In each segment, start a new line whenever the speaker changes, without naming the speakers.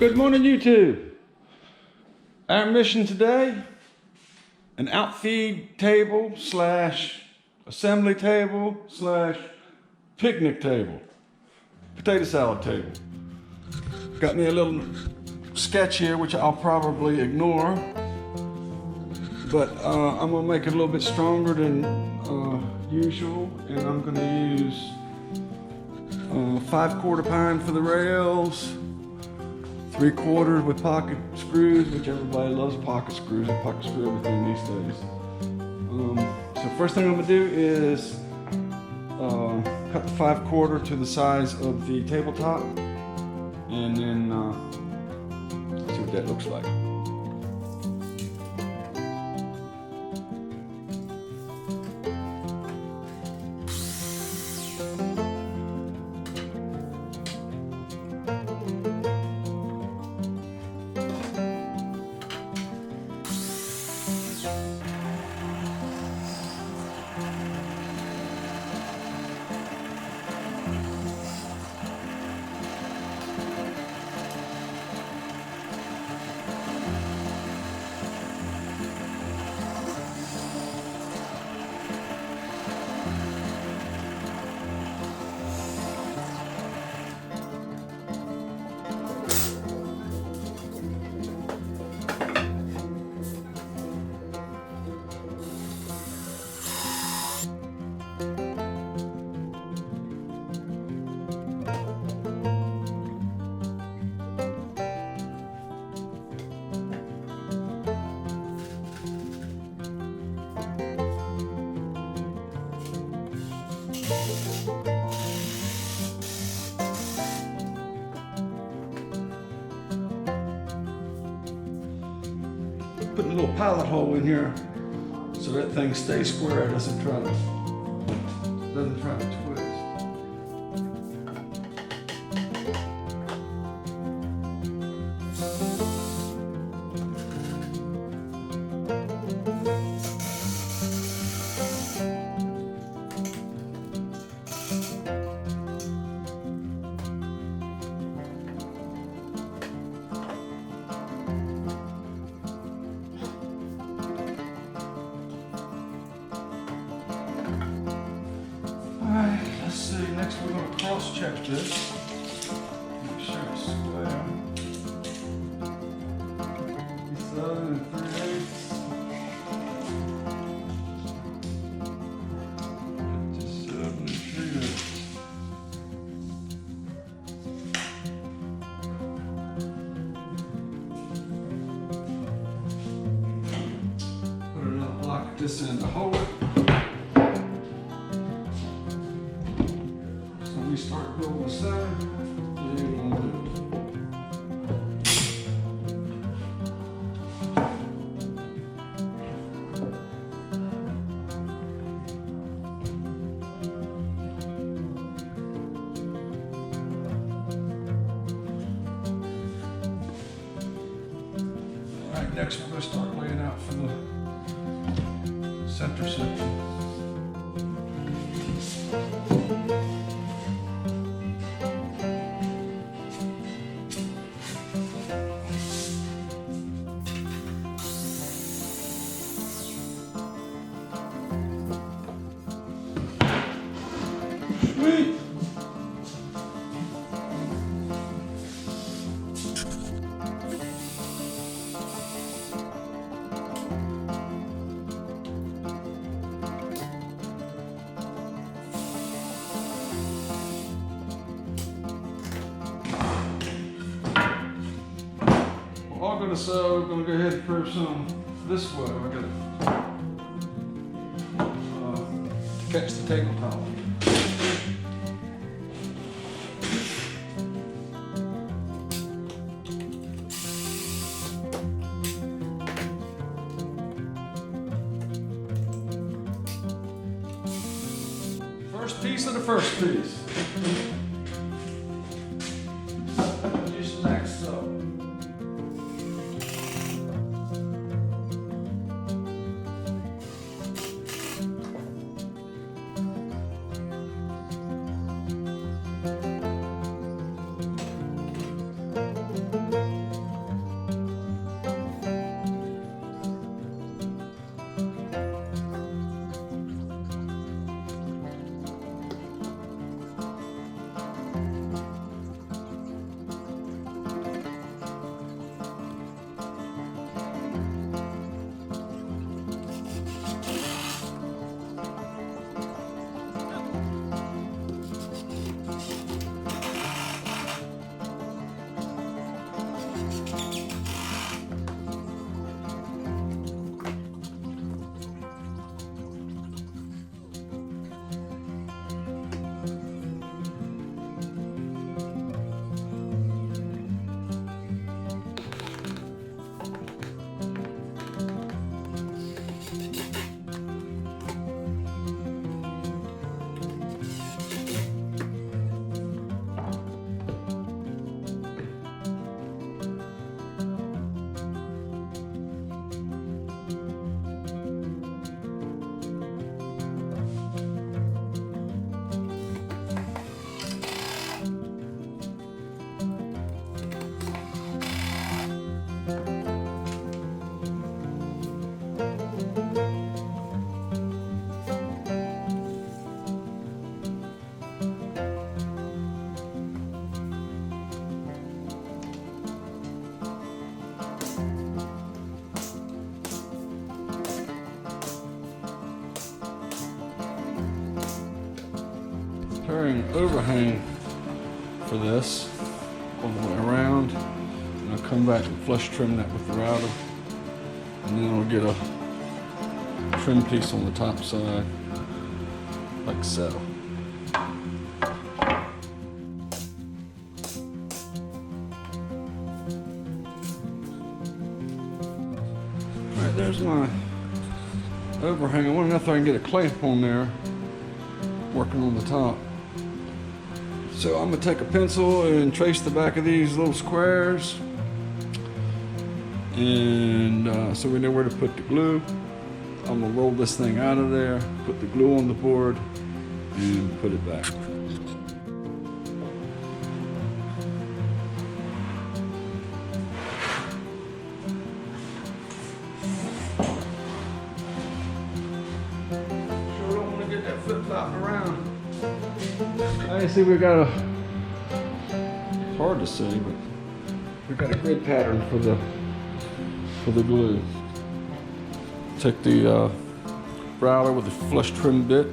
Good morning, YouTube. Our mission today, an outfeed table slash assembly table slash picnic table, potato salad table. Got me a little sketch here, which I'll probably ignore, but I'm gonna make it a little bit stronger than usual, and I'm gonna use 5/4 pine for the rails, 3/4 with pocket screws, which everybody loves pocket screws. They pocket screw everything these days. So first thing I'm gonna do is cut the 5/4 to the size of the tabletop, and then see what that looks like. Put a little pilot hole in here so that thing stays square, doesn't try to twist. Alright, let's see. Next we're going to cross check this. Make sure it's square. 7 3/8. 57 3/8. Put another block of this in to hold it. We start building the center, then you're going to do it. All right, next we're going to start laying out for the center section. Sweet. We're all gonna sew. We're gonna go ahead and prep some this way. I gotta catch the tabletop. First piece of the first piece. Just next so. carrying overhang for this all the way around. And I'll come back and flush trim that with the router. And then I'll get a trim piece on the top side, like so. Alright, there's my overhang. I want to know if I can get a clamp on there, working on the top. So I'm going to take a pencil and trace the back of these little squares. And so we know where to put the glue. I'm going to roll this thing out of there, put the glue on the board, and put it back. Sure don't want to get that flip-flop around. I see we got a, it's hard to see, but we got a grid pattern for the glue. Take the router with the flush trim bit,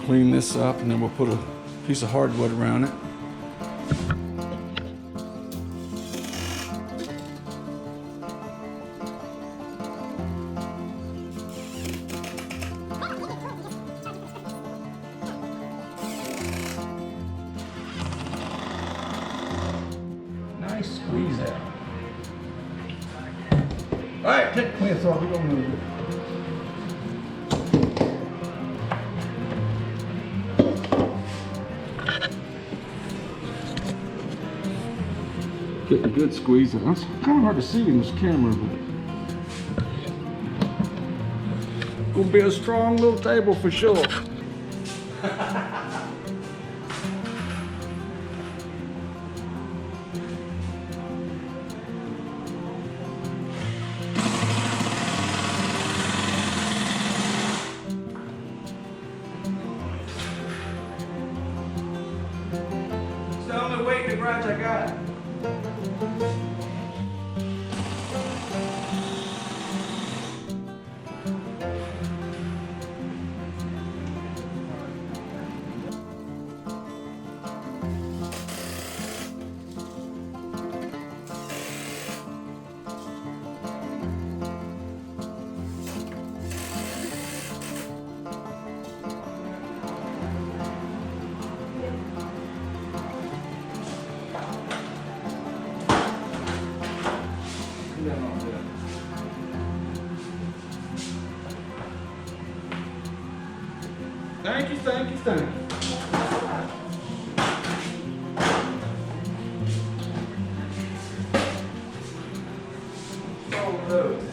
clean this up, and then we'll put a piece of hardwood around it. Nice squeeze out. All right, take the clamps off. We're gonna move it. Get a good squeeze out. It's kind of hard to see in this camera, but gonna be a strong little table for sure. It's the only weight in the garage I got. Thank you, thank you, thank you. All of those.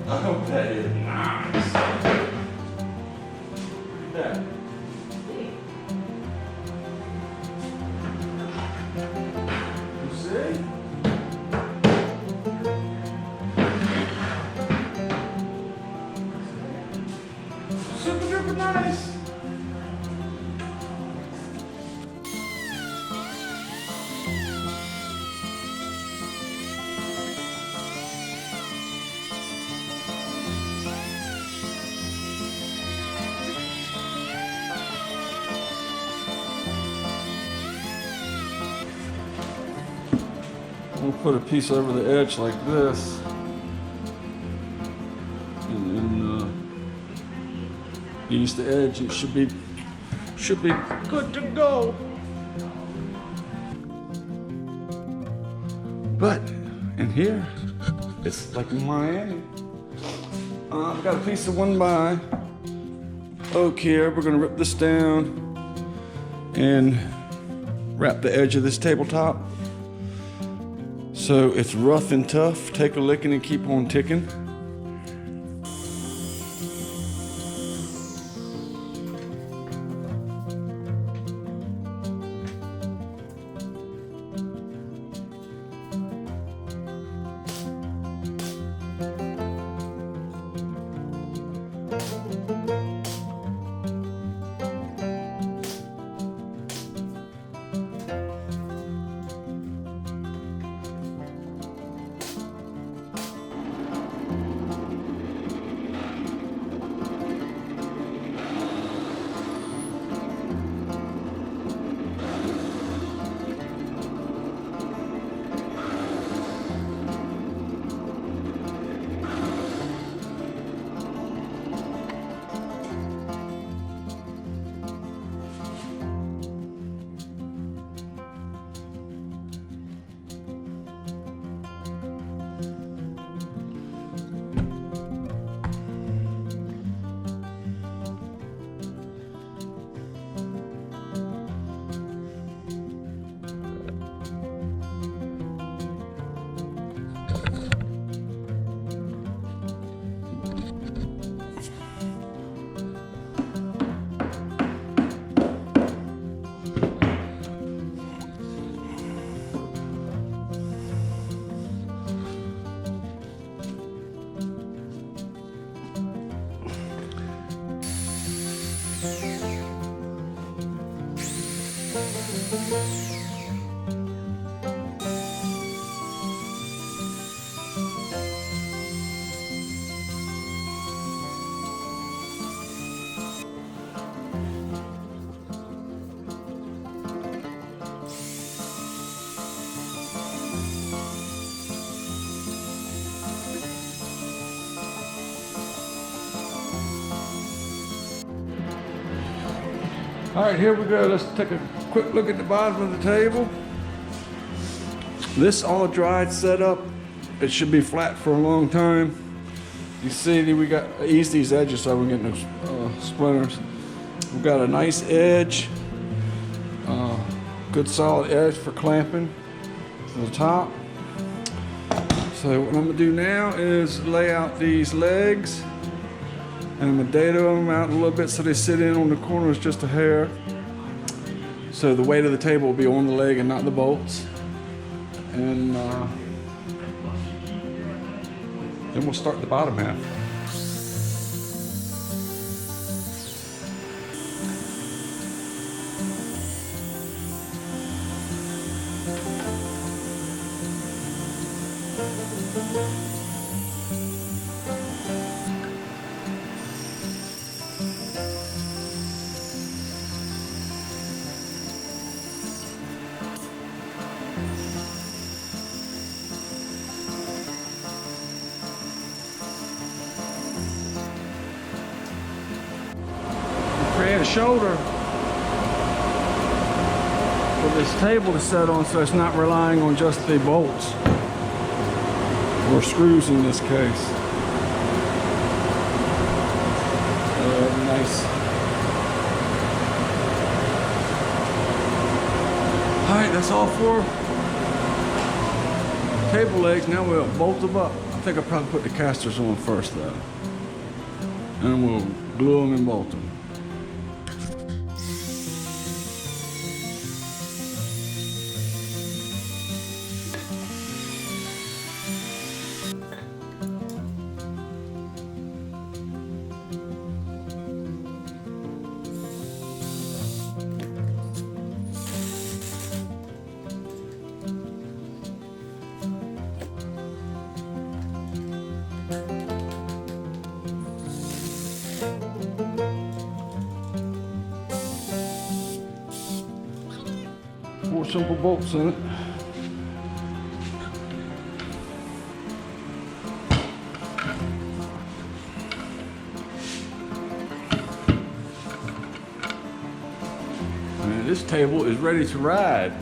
I hope that is nice. Look at that. You see? Super duper nice. We'll put a piece over the edge like this, and then ease the edge. It should be good to go. But in here, it's like in Miami. I've got a piece of 1x oak here. We're gonna rip this down and wrap the edge of this tabletop. So it's rough and tough. Take a licking and keep on ticking. All right, here we go. Let's take a quick look at the bottom of the table. This all dried setup, it should be flat for a long time. You see that we got ease these edges so we don't get no splinters. We've got a nice edge, good solid edge for clamping to the top. So what I'm gonna do now is lay out these legs, and I'm gonna dado them out a little bit so they sit in on the corners just a hair. So the weight of the table will be on the leg and not the bolts. And then we'll start the bottom half. Create a shoulder for this table to set on so it's not relying on just the bolts or screws in this case. Nice. All right, that's all 4 table legs. Now we'll bolt them up. I think I'll probably put the casters on first though. And we'll glue them and bolt them. Four simple bolts in it. And this table is ready to ride.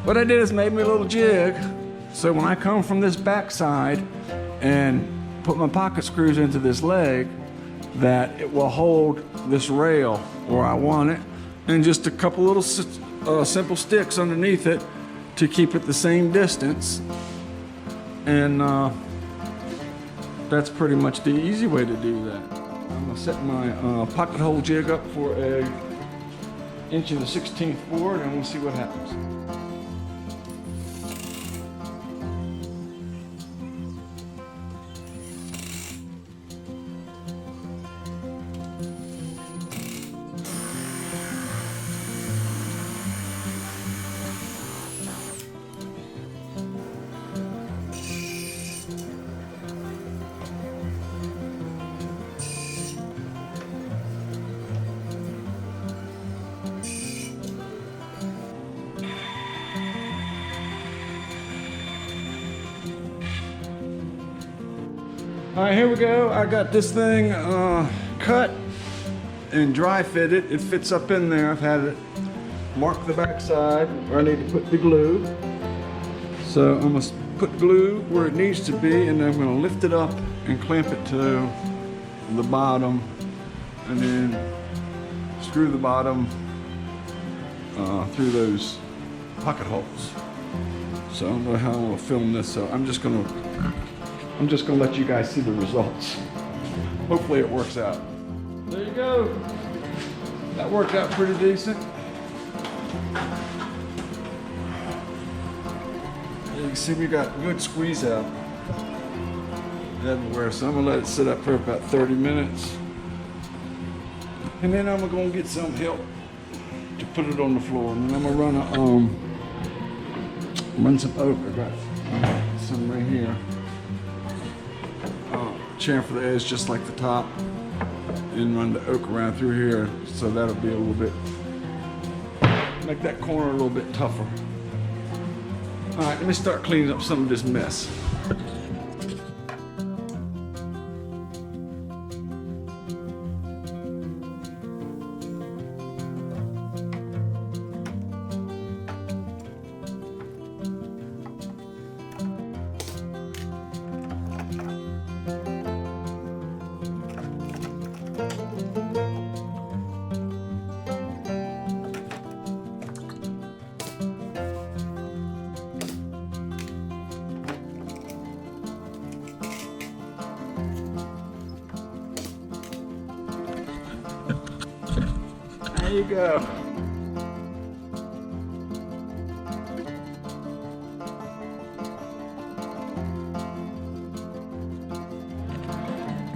What I did is made me a little jig, so when I come from this back side and put my pocket screws into this leg, that it will hold this rail where I want it, and just a couple little simple sticks underneath it to keep it the same distance. And that's pretty much the easy way to do that. I'm gonna set my pocket hole jig up for a 1/16 board, and we'll see what happens. All right, here we go. I got this thing cut and dry fitted. It fits up in there. I've had it mark the back side where I need to put the glue. So I'm gonna put glue where it needs to be, and then I'm gonna lift it up and clamp it to the bottom, and then screw the bottom through those pocket holes. So I don't know how I'm gonna film this, so I'm just gonna let you guys see the results. Hopefully it works out. There you go. That worked out pretty decent. You can see we got good squeeze out everywhere, so I'm gonna let it sit up for about 30 minutes. And then I'm gonna get some help to put it on the floor. And then I'm gonna run some oak. I got some right here. Chamfer the edge just like the top. And run the oak around through here. So that'll be a little bit, make that corner a little bit tougher. All right, let me start cleaning up some of this mess. There you go.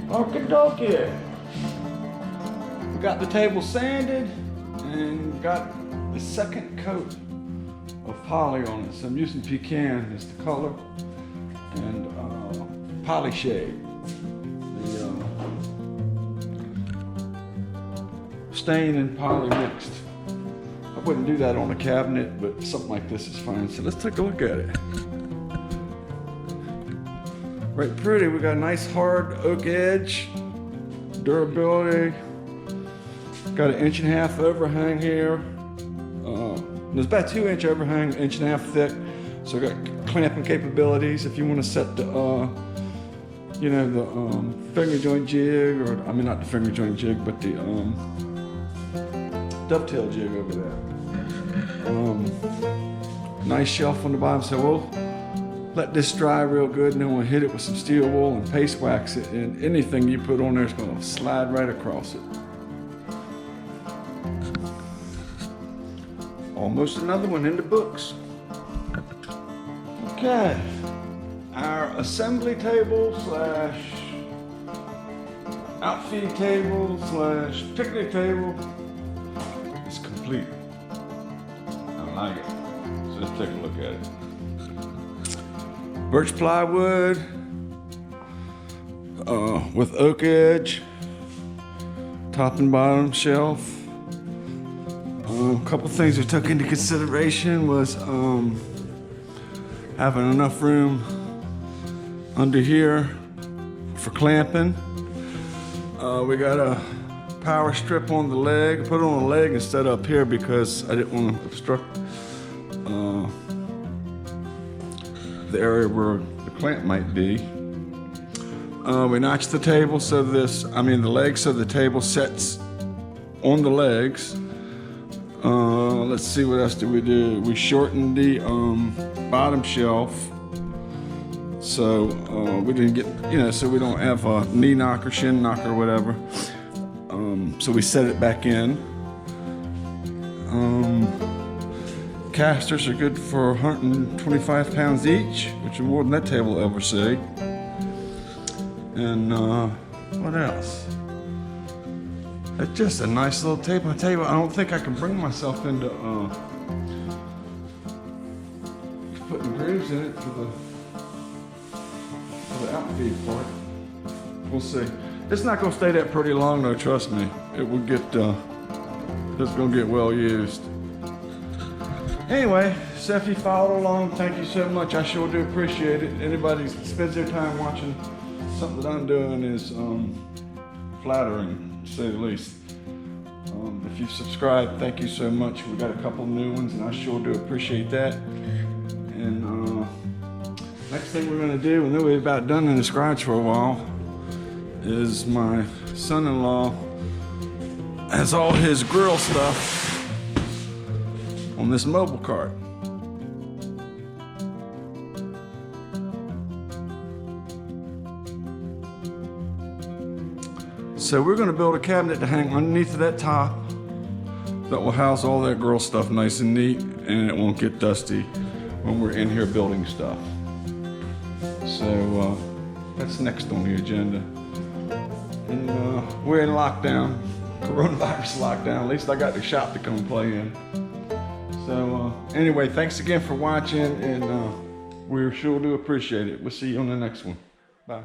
Okie dokie. We got the table sanded and got the second coat of poly on it. So I'm using pecan as the color and poly shade. Stain and poly mixed. I wouldn't do that on a cabinet, but something like this is fine. So let's take a look at it. Right, pretty. We got a nice hard oak edge, durability. Got an 1.5 inch overhang here. There's about 2 inch overhang, 1.5 inch thick. So I got clamping capabilities if you want to set the, you know, the finger joint jig, or I mean not the finger joint jig, but the dovetail jig over there. Nice shelf on the bottom, so we'll let this dry real good, and then we'll hit it with some steel wool and paste wax it, and anything you put on there is going to slide right across it. Almost another one in the books. Okay, our assembly table slash outfeed table slash picnic table is complete. I like it. So let's take a look at it. Birch plywood with oak edge, top and bottom shelf. A couple things we took into consideration was having enough room under here for clamping. We got a power strip on the leg, put it on the leg instead of up here because I didn't want to obstruct the area where the clamp might be. We notched the table so the legs so the table sets on the legs. Let's see, what else did we do? We shortened the bottom shelf so we didn't get, so we don't have a knee knock or shin knock or whatever. So we set it back in. Casters are good for 125 pounds each, which is more than that table will ever see. And what else? It's just a nice little table. I tell you what, I don't think I can bring myself into putting grooves in it for the outfeed part. We'll see. It's not gonna stay that pretty long though, trust me. It will get, it's gonna get well used. Anyway, so if you followed along, thank you so much. I sure do appreciate it. Anybody who spends their time watching something that I'm doing is flattering, to say the least. If you've subscribed, thank you so much. We got a couple new ones, and I sure do appreciate that. And next thing we're gonna do, and then we're about done in this garage for a while, is my son-in-law has all his grill stuff on this mobile cart. So we're gonna build a cabinet to hang underneath of that top that will house all that grill stuff nice and neat, and it won't get dusty when we're in here building stuff. So that's next on the agenda. And we're in lockdown, coronavirus lockdown. At least I got the shop to come play in. So anyway, thanks again for watching, and we sure do appreciate it. We'll see you on the next one. Bye.